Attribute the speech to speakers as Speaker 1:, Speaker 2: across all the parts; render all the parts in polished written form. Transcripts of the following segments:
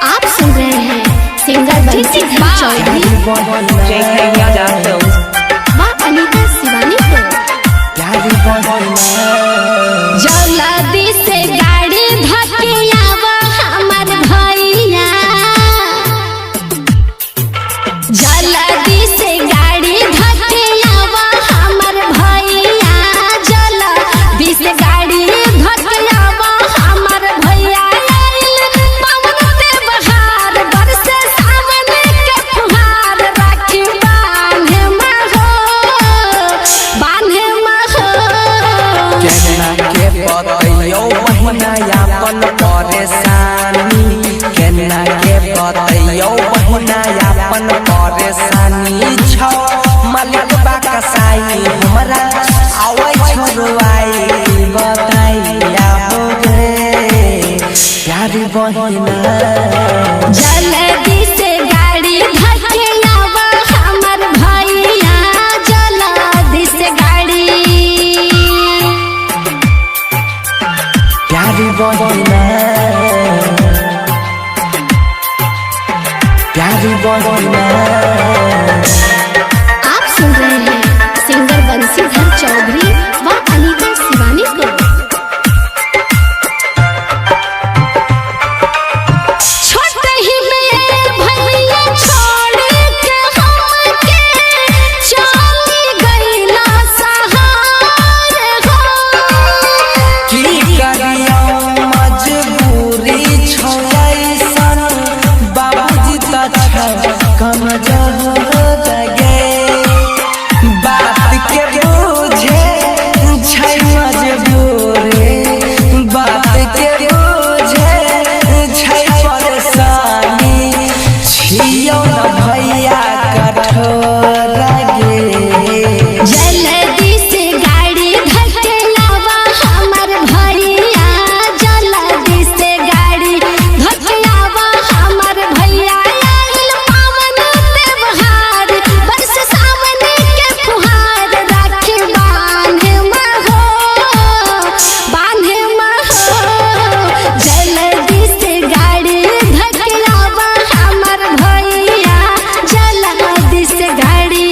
Speaker 1: आप सुन रहे हैं सिंगर बंसीधर चौधरी माँ अनीता शिवानी को। जल्दी से गाड़ी धकियावा हमर भैया, जल्दी से गाड़ी धकियावा हमर भैया, जल्दी से गाड़ी धकियावा हमर भैया। पवन पे बहार बरसे सावन के फुहार, राखी बांधे महो
Speaker 2: केना के बतैयो बहिना यापन परेशानी छौ मालिक बा कसाई हमरा आवे छोड़वाई बताइया हो रे प्यारी बहिना।
Speaker 1: जल्दी से गाड़ी धकियावा हमर भैया, जल्दी से गाड़ी।
Speaker 2: प्यारी बहिना प्यारी बहिना।
Speaker 1: आप सुन रहे हैं सिंगर बंसीधर चौधरी व अनीता शिवानी को। छोटे ही में भैया छोड़ के हमके चली गईला सहार हो।
Speaker 2: की करियो मजबूरी छौ ऐसन बाबूजी त कमजोर लगे बात के बुझे छै मजबूरी, बात के बुझे छै परेशानी छियो न भैया कठोर गे।
Speaker 1: जल्दी से गाड़ी धकियावा हमर भैया, जल्दी से गाड़ी धकियावा हमर भैया। आइल पावन त्योहार बरस सावन के फुहार, राखी बांधे महो जल्दी से गाड़ी धकियावा हमर भैया, जल्दी से गाड़ी।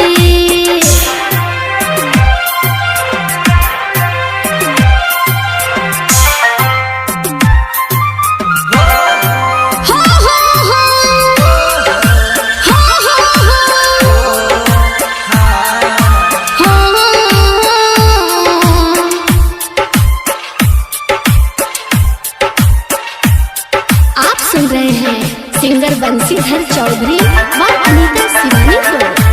Speaker 1: आप सुन रहे हैं सिंगर बंसीधर चौधरी व अनीता शिवानी को।